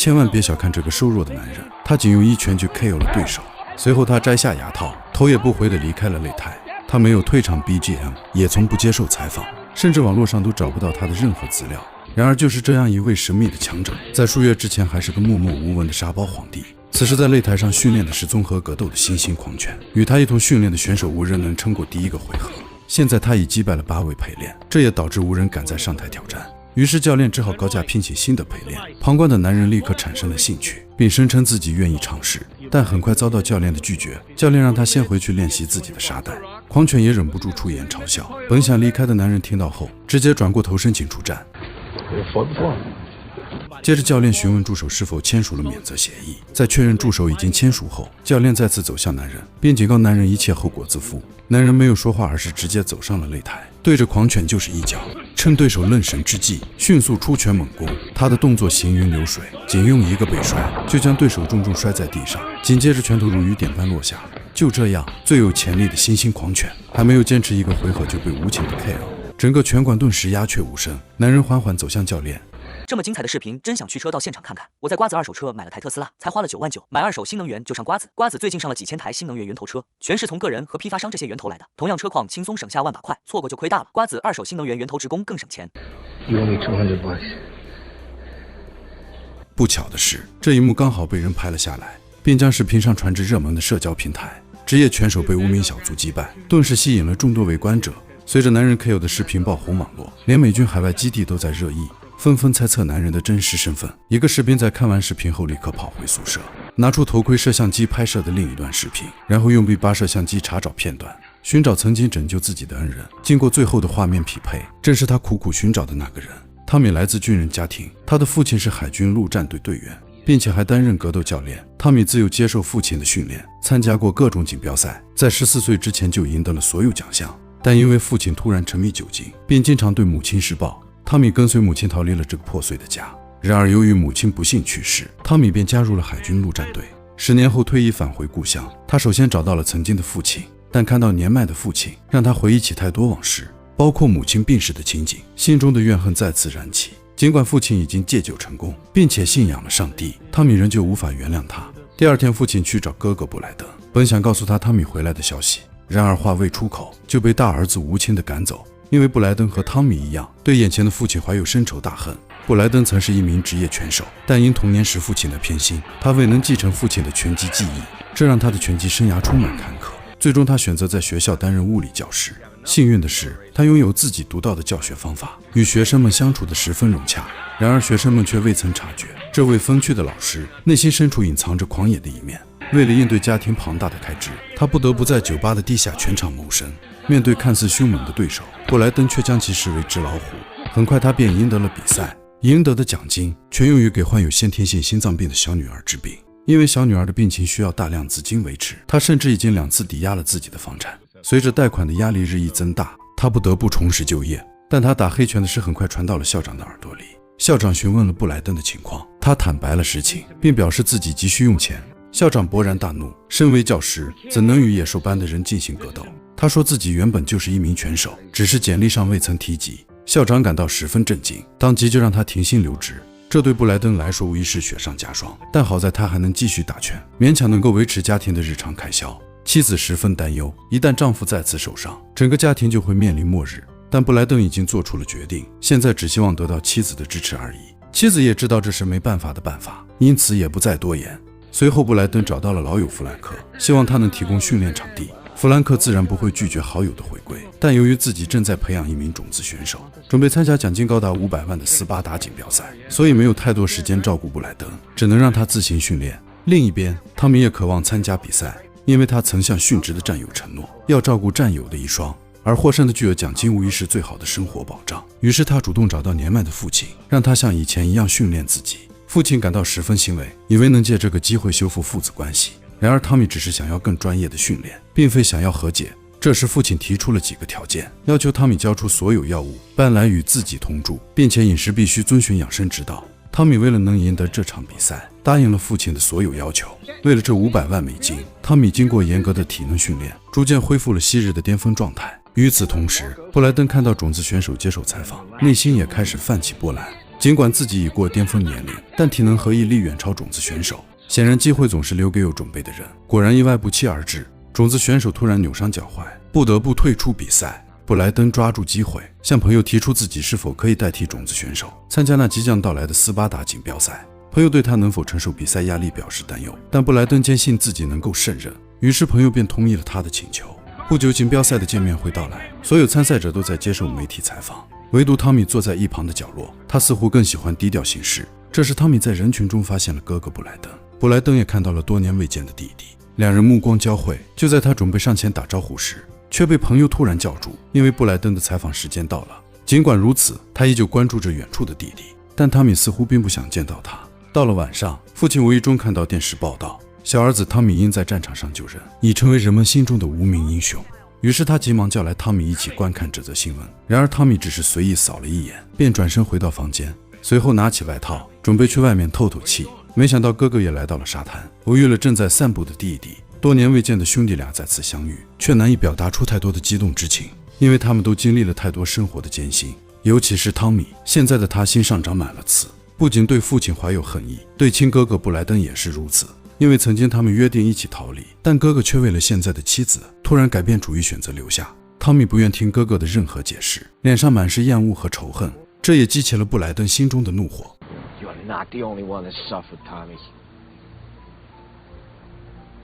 千万别小看这个瘦弱的男人，他仅用一拳就 KO 了对手。随后他摘下牙套，头也不回地离开了擂台。他没有退场 BGM， 也从不接受采访，甚至网络上都找不到他的任何资料。然而就是这样一位神秘的强者，在数月之前还是个默默无闻的沙包皇帝。此时在擂台上训练的是综合格斗的新兴狂犬，与他一同训练的选手无人能撑过第一个回合。现在他已击败了8位陪练，这也导致无人敢再上台挑战。于是教练只好高价聘请新的陪练。旁观的男人立刻产生了兴趣，并声称自己愿意尝试，但很快遭到教练的拒绝。教练让他先回去练习自己的沙袋。狂犬也忍不住出言嘲笑。本想离开的男人听到后，直接转过头申请出战。接着教练询问助手是否签署了免责协议，在确认助手已经签署后，教练再次走向男人，并警告男人一切后果自负。男人没有说话，而是直接走上了擂台，对着狂犬就是一脚。趁对手愣神之际，迅速出拳猛攻。他的动作行云流水，仅用一个背摔就将对手重重摔在地上，紧接着拳头如雨点般落下。就这样，最有潜力的新兴狂犬还没有坚持一个回合就被无情的 KO， 整个拳馆顿时鸦雀无声。男人缓缓走向教练。这么精彩的视频，真想驱车到现场看看。我在瓜子二手车买了台特斯拉，才花了9万9，买二手新能源就上瓜子。瓜子最近上了几千台新能源源头车，全是从个人和批发商这些源头来的。同样车况轻松省下万把块，错过就亏大了。瓜子二手新能源源头职工更省钱。不巧的是，这一幕刚好被人拍了下来，并将视频上传至热门的社交平台。职业拳手被无名小卒击败，顿时吸引了众多围观者。随着男人 KO 的视频爆红网络，连美军海外基地都在热议，纷纷猜测男人的真实身份。一个士兵在看完视频后立刻跑回宿舍，拿出头盔摄像机拍摄的另一段视频，然后用 B8 摄像机查找片段，寻找曾经拯救自己的恩人。经过最后的画面匹配，正是他苦苦寻找的那个人。汤米来自军人家庭，他的父亲是海军陆战队队员，并且还担任格斗教练。汤米自幼接受父亲的训练，参加过各种锦标赛，在14岁之前就赢得了所有奖项。但因为父亲突然沉迷酒精，并经常对母亲施暴，汤米跟随母亲逃离了这个破碎的家。然而由于母亲不幸去世，汤米便加入了海军陆战队。10年后退役返回故乡，他首先找到了曾经的父亲，但看到年迈的父亲，让他回忆起太多往事，包括母亲病逝的情景，心中的怨恨再次燃起。尽管父亲已经戒酒成功，并且信仰了上帝，汤米仍旧无法原谅他。第二天，父亲去找哥哥布莱登，本想告诉他汤米回来的消息，然而话未出口，就被大儿子无情地赶走。因为布莱登和汤米一样，对眼前的父亲怀有深仇大恨。布莱登曾是一名职业拳手，但因童年时父亲的偏心，他未能继承父亲的拳击技艺，这让他的拳击生涯充满坎坷。最终他选择在学校担任物理教师。幸运的是，他拥有自己独到的教学方法，与学生们相处得十分融洽。然而学生们却未曾察觉，这位风趣的老师内心深处隐藏着狂野的一面。为了应对家庭庞大的开支，他不得不在酒吧的地下拳场谋生。面对看似凶猛的对手，布莱登却将其视为纸老虎。很快他便赢得了比赛，赢得的奖金全用于给患有先天性心脏病的小女儿治病。因为小女儿的病情需要大量资金维持，他甚至已经2次抵押了自己的房产。随着贷款的压力日益增大，他不得不重拾就业。但他打黑拳的事很快传到了校长的耳朵里。校长询问了布莱登的情况，他坦白了实情，并表示自己急需用钱。校长勃然大怒，身为教师，怎能与野兽般的人进行格斗？他说自己原本就是一名拳手，只是简历上未曾提及。校长感到十分震惊，当即就让他停薪留职。这对布莱登来说无疑是雪上加霜，但好在他还能继续打拳，勉强能够维持家庭的日常开销。妻子十分担忧，一旦丈夫再次受伤，整个家庭就会面临末日。但布莱登已经做出了决定，现在只希望得到妻子的支持而已。妻子也知道这是没办法的办法，因此也不再多言。随后布莱登找到了老友弗兰克，希望他能提供训练场地。弗兰克自然不会拒绝好友的回归，但由于自己正在培养一名种子选手，准备参加奖金高达500万的斯巴达锦标赛，所以没有太多时间照顾布莱登，只能让他自行训练。另一边，汤米也渴望参加比赛，因为他曾向殉职的战友承诺要照顾战友的遗孀，而获胜的巨额奖金无疑是最好的生活保障。于是他主动找到年迈的父亲，让他像以前一样训练自己。父亲感到十分欣慰，以为能借这个机会修复父子关系。然而汤米只是想要更专业的训练，并非想要和解。这时父亲提出了几个条件，要求汤米交出所有药物，搬来与自己同住，并且饮食必须遵循养生指导。汤米为了能赢得这场比赛，答应了父亲的所有要求。为了这500万美金，汤米经过严格的体能训练，逐渐恢复了昔日的巅峰状态。与此同时，布莱登看到种子选手接受采访，内心也开始泛起波澜。尽管自己已过巅峰年龄，但体能和毅力远超种子选手。显然机会总是留给有准备的人。果然意外不期而至，种子选手突然扭伤脚踝，不得不退出比赛。布莱登抓住机会，向朋友提出自己是否可以代替种子选手参加那即将到来的斯巴达锦标赛。朋友对他能否承受比赛压力表示担忧，但布莱登坚信自己能够胜任，于是朋友便同意了他的请求。不久，锦标赛的见面会到来，所有参赛者都在接受媒体采访，唯独汤米坐在一旁的角落，他似乎更喜欢低调行事。这时，汤米在人群中发现了哥哥布莱登，布莱登也看到了多年未见的弟弟，两人目光交汇。就在他准备上前打招呼时，却被朋友突然叫住，因为布莱登的采访时间到了。尽管如此，他依旧关注着远处的弟弟，但汤米似乎并不想见到他。到了晚上，父亲无意中看到电视报道，小儿子汤米因在战场上救人，已成为人们心中的无名英雄。于是他急忙叫来汤米一起观看这则新闻。然而汤米只是随意扫了一眼，便转身回到房间，随后拿起外套，准备去外面透透气。没想到哥哥也来到了沙滩，偶遇了正在散步的弟弟。多年未见的兄弟俩再次相遇，却难以表达出太多的激动之情，因为他们都经历了太多生活的艰辛。尤其是汤米，现在的他心上长满了刺，不仅对父亲怀有恨意，对亲哥哥布莱登也是如此。因为曾经他们约定一起逃离，但哥哥却为了现在的妻子突然改变主意，选择留下。汤米不愿听哥哥的任何解释，脸上满是厌恶和仇恨，这也激起了布莱登心中的怒火。Not the only one that suffered, Tommy.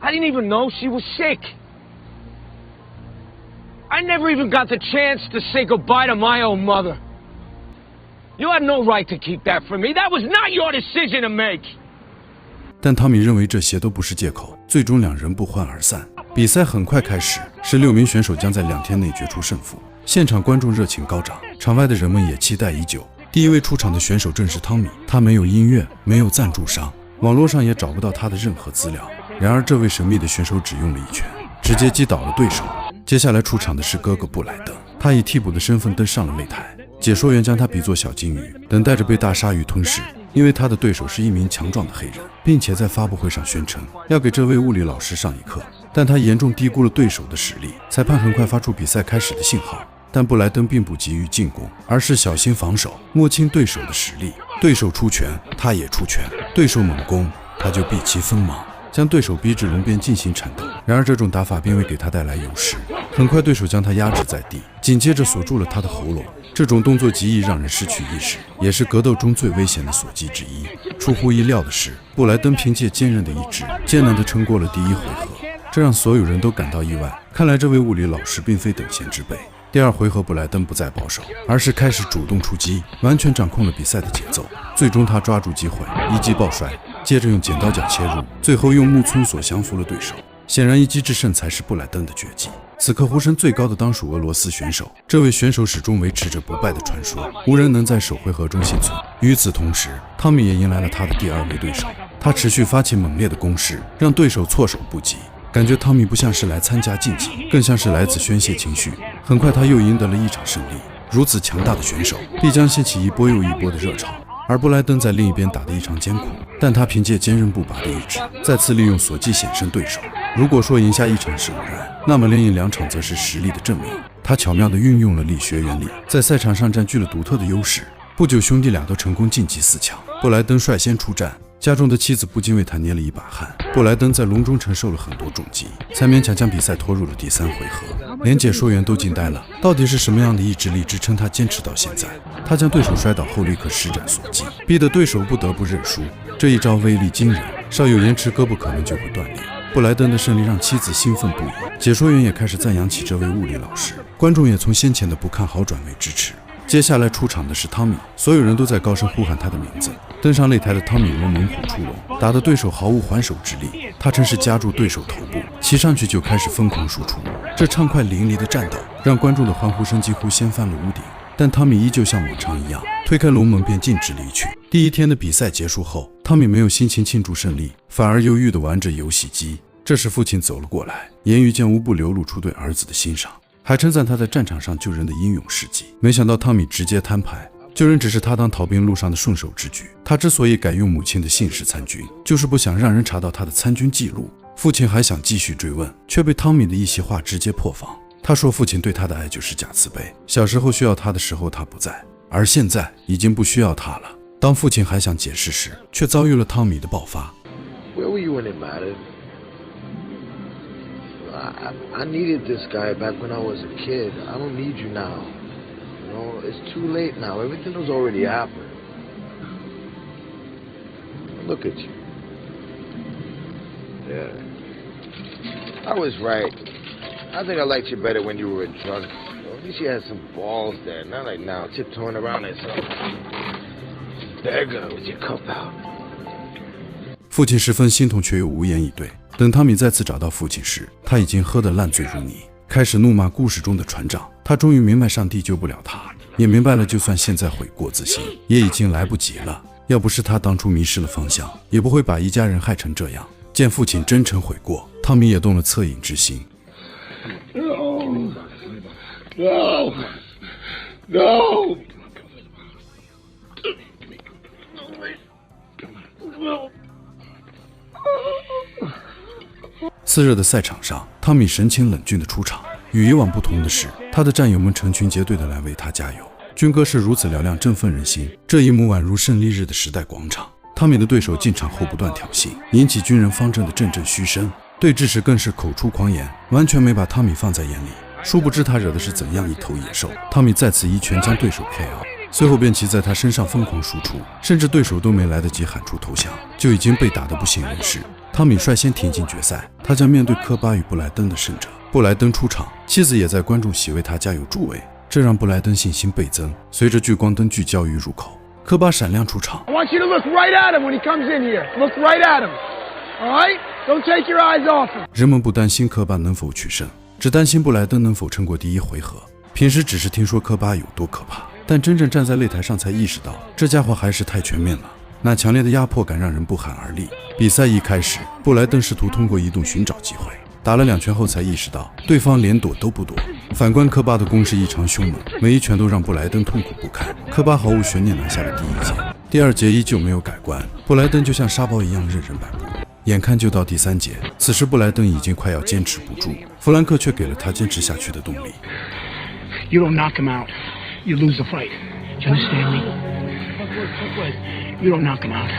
I didn't even know she was sick. I never even got the chance to say goodbye to my own mother. You had no right to keep that from me. That was not your decision to make. 但汤米认为这些都不是借口，最终两人不欢而散。比赛很快开始，16名选手将在2天内决出胜负。现场观众热情高涨，场外的人们也期待已久。第一位出场的选手正是汤米，他没有音乐，没有赞助商，网络上也找不到他的任何资料。然而这位神秘的选手只用了一拳，直接击倒了对手。接下来出场的是哥哥布莱登，他以替补的身份登上了擂台。解说员将他比作小金鱼，等待着被大鲨鱼吞噬。因为他的对手是一名强壮的黑人，并且在发布会上宣称要给这位物理老师上一课，但他严重低估了对手的实力。裁判很快发出比赛开始的信号，但布莱登并不急于进攻，而是小心防守，摸清对手的实力。对手出拳，他也出拳；对手猛攻，他就避其锋芒，将对手逼至笼边进行缠斗。然而这种打法并未给他带来优势，很快对手将他压制在地，紧接着锁住了他的喉咙。这种动作极易让人失去意识，也是格斗中最危险的锁技之一。出乎意料的是，布莱登凭借坚韧的意志，艰难地撑过了第一回合，这让所有人都感到意外。看来这位物理老师并非等闲之辈。第2回合，布莱登不再保守，而是开始主动出击，完全掌控了比赛的节奏。最终他抓住机会，一击爆摔，接着用剪刀脚切入，最后用木村锁降服了对手。显然一击制胜才是布莱登的绝技。此刻呼声最高的当属俄罗斯选手，这位选手始终维持着不败的传说，无人能在首回合中幸存。与此同时，汤米也迎来了他的第2位对手，他持续发起猛烈的攻势，让对手措手不及。感觉汤米不像是来参加竞技，更像是来自宣泄情绪。很快他又赢得了一场胜利。如此强大的选手必将掀起一波又一波的热潮，而布莱登在另一边打得异常艰苦，但他凭借坚韧不拔的意志，再次利用锁技险胜对手。如果说赢下一场是偶然，那么连赢2场则是实力的证明。他巧妙地运用了力学原理，在赛场上占据了独特的优势。不久，兄弟俩都成功晋级4强。布莱登率先出战，家中的妻子不禁为他捏了一把汗。布莱登在笼中承受了很多重击，才勉强将比赛拖入了第3回合。连解说员都惊呆了，到底是什么样的意志力支撑他坚持到现在？他将对手摔倒后立刻施展锁技，逼得对手不得不认输。这一招威力惊人，稍有延迟胳膊可能就会断裂。布莱登的胜利让妻子兴奋不已，解说员也开始赞扬起这位物理老师，观众也从先前的不看好转为支持。接下来出场的是汤米，所有人都在高声呼喊他的名字。登上擂台的汤米如猛虎出笼，打得对手毫无还手之力。他趁势夹住对手头部，骑上去就开始疯狂输出。这畅快淋漓的战斗让观众的欢呼声几乎掀翻了屋顶。但汤米依旧像往常一样，推开龙门便径直离去。第1天的比赛结束后，汤米没有心情庆祝胜利，反而忧郁地玩着游戏机。这时父亲走了过来，言语间无不流露出对儿子的欣赏，还称赞他在战场上救人的英勇事迹。没想到汤米直接摊牌，救人只是他当逃兵路上的顺手之举。他之所以改用母亲的姓氏参军，就是不想让人查到他的参军记录。父亲还想继续追问，却被汤米的一席话直接破防。他说父亲对他的爱就是假慈悲，小时候需要他的时候他不在，而现在已经不需要他了。当父亲还想解释时，却遭遇了汤米的爆发。Where were you when it mattered? I needed this guy back when I was a kid. I don't need you now. You know, it's too late now. Everything was already happened. Look at you. Yeah. I was right. I think I liked you better when you were a drunk. At least you had some balls there. Not like now, tiptoeing around and stuff. There you go, with your cup out. 父亲十分心痛，却又无言以对。等汤米再次找到父亲时，他已经喝得烂醉如泥，开始怒骂故事中的船长。他终于明白上帝救不了他，也明白了就算现在悔过自新，也已经来不及了。要不是他当初迷失了方向，也不会把一家人害成这样。见父亲真诚悔过，汤米也动了恻隐之心。No. No. No. 熾热的赛场上，汤米神情冷峻地出场。与以往不同的是，他的战友们成群结队地来为他加油，军歌是如此嘹亮，振奋人心。这一幕宛如胜利日的时代广场。汤米的对手进场后不断挑衅，引起军人方阵的阵阵嘘声。对峙时更是口出狂言，完全没把汤米放在眼里。殊不知他惹的是怎样一头野兽。汤米再次一拳将对手 KO， 随后便骑在他身上疯狂输出，甚至对手都没来得及喊出投降，就已经被打得不省人事。汤米率先挺进决赛，他将面对科巴与布莱登的胜者。布莱登出场，妻子也在观众席为他加油助威，这让布莱登信心倍增。随着聚光灯聚焦于入口，科巴闪亮出场。I want you to look right at him when he comes in here. Look right at him. All right? Don't take your eyes off him. 人们不担心科巴能否取胜，只担心布莱登能否撑过第一回合。平时只是听说科巴有多可怕，但真正站在擂台上才意识到，这家伙还是太全面了。那强烈的压迫感让人不寒而栗。比赛一开始，布莱登试图通过移动寻找机会，打了2拳后才意识到对方连躲都不躲。反观科巴的攻势异常凶猛，每一拳都让布莱登痛苦不堪。科巴毫无悬念拿下了第一节，第2节依旧没有改观，布莱登就像沙包一样任人摆布。眼看就到第3节，此时布莱登已经快要坚持不住，弗兰克却给了他坚持下去的动力。You don't knock him out, you lose the fight. Do you understand me? You don't knock him out.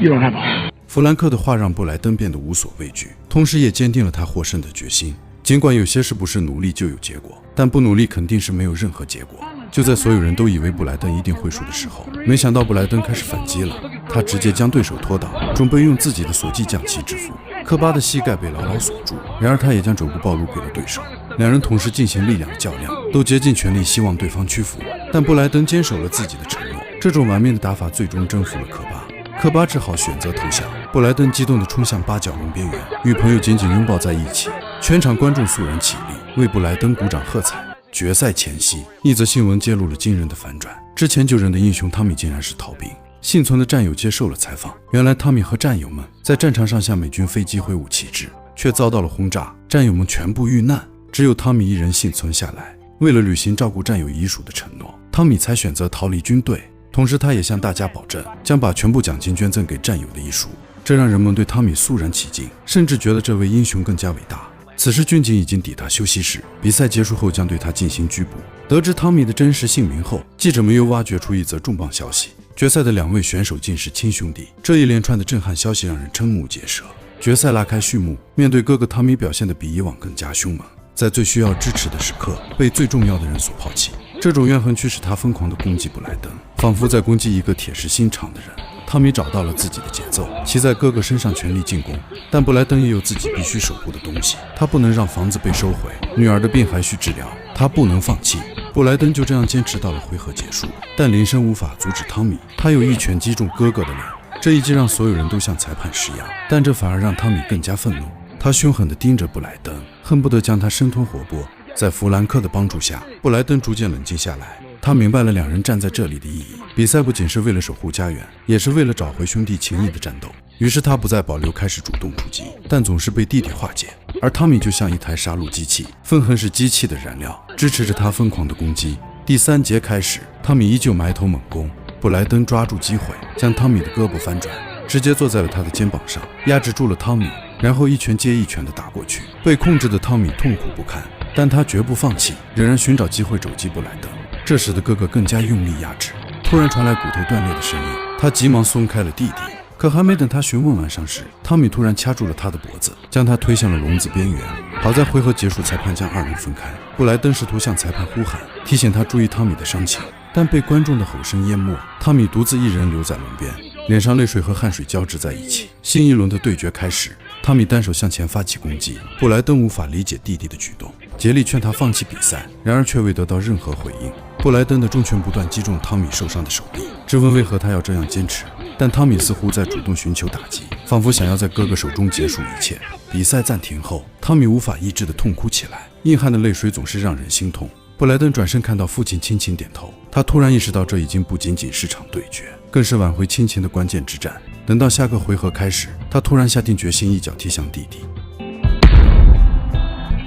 You don't have a... 弗兰克的话让布莱登变得无所畏惧，同时也坚定了他获胜的决心。尽管有些事不是努力就有结果，但不努力肯定是没有任何结果。就在所有人都以为布莱登一定会输的时候，没想到布莱登开始反击了。他直接将对手拖倒，准备用自己的锁技将其制服。科巴的膝盖被牢牢锁住，然而他也将肘部暴露给了对手。两人同时进行力量较量，都竭尽全力希望对方屈服，但布莱登坚守了自己的承诺。这种完美的打法最终征服了科巴，科巴只好选择投降。布莱登激动地冲向8角笼边缘，与朋友紧紧拥抱在一起。全场观众肃然起立，为布莱登鼓掌喝彩。决赛前夕，一则新闻揭露了惊人的反转。之前救人的英雄汤米竟然是逃兵。幸存的战友接受了采访，原来汤米和战友们在战场上向美军飞机挥舞旗帜，却遭到了轰炸，战友们全部遇难，只有汤米一人幸存下来。为了履行照顾战友遗属的承诺，汤米才选择逃离军队。同时他也向大家保证将把全部奖金捐赠给战友的遗属，这让人们对汤米肃然起敬，甚至觉得这位英雄更加伟大。此时军警已经抵达休息室，比赛结束后将对他进行拘捕。得知汤米的真实姓名后，记者们又挖掘出一则重磅消息，决赛的2位选手竟是亲兄弟。这一连串的震撼消息让人瞠目结舌。决赛拉开序幕，面对哥哥汤米表现得比以往更加凶猛，在最需要支持的时刻被最重要的人所抛弃。这种怨恨驱使他疯狂地攻击布莱登，仿佛在攻击一个铁石心肠的人。汤米找到了自己的节奏，骑在哥哥身上全力进攻，但布莱登也有自己必须守护的东西，他不能让房子被收回，女儿的病还需治疗，他不能放弃。布莱登就这样坚持到了回合结束，但铃声无法阻止汤米，他又一拳击中哥哥的脸。这一击让所有人都向裁判施压，但这反而让汤米更加愤怒，他凶狠地盯着布莱登，恨不得将他生吞活剥。在弗兰克的帮助下，布莱登逐渐冷静下来，他明白了两人站在这里的意义。比赛不仅是为了守护家园，也是为了找回兄弟情谊的战斗。于是他不再保留，开始主动出击，但总是被弟弟化解。而汤米就像一台杀戮机器，愤恨是机器的燃料，支持着他疯狂的攻击。第3节开始，汤米依旧埋头猛攻，布莱登抓住机会，将汤米的胳膊翻转，直接坐在了他的肩膀上，压制住了汤米，然后一拳接一拳地打过去。被控制的汤米痛苦不堪，但他绝不放弃，仍然寻找机会肘击布莱登。这时的哥哥更加用力压制，突然传来骨头断裂的声音，他急忙松开了弟弟。可还没等他询问完伤势，汤米突然掐住了他的脖子，将他推向了笼子边缘。好在回合结束，裁判将二人分开。布莱登试图向裁判呼喊，提醒他注意汤米的伤情，但被观众的吼声淹没。汤米独自一人留在轮边，脸上泪水和汗水交织在一起。新一轮的对决开始，汤米单手向前发起攻击，布莱登无法理解弟弟的举动，竭力劝他放弃比赛，然而却未得到任何回应。布莱登的重拳不断击中汤米受伤的手臂，质问为何他要这样坚持，但汤米似乎在主动寻求打击，仿佛想要在哥哥手中结束一切。比赛暂停后，汤米无法抑制地痛哭起来，硬汉的泪水总是让人心痛。布莱登转身看到父亲轻轻点头，他突然意识到这已经不仅仅是场对决，更是挽回亲情的关键之战。等到下个回合开始，他突然下定决心，一脚踢向弟弟。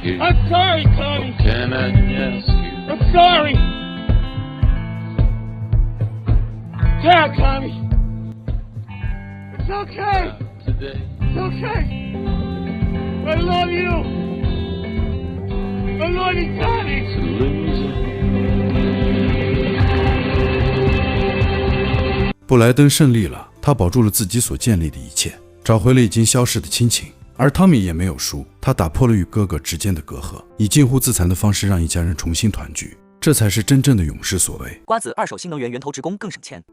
I'm sorry, Tommy. Can I ask you? I'm sorry. Yeah, Tommy. It's okay. Today, It's okay. I love you. I love you, Tommy. to lose it. 布莱登胜利了，他保住了自己所建立的一切，找回了已经消逝的亲情。而汤米也没有输，他打破了与哥哥之间的隔阂，以近乎自残的方式让一家人重新团聚，这才是真正的勇士所为。瓜子二手新能源源头直供更省钱。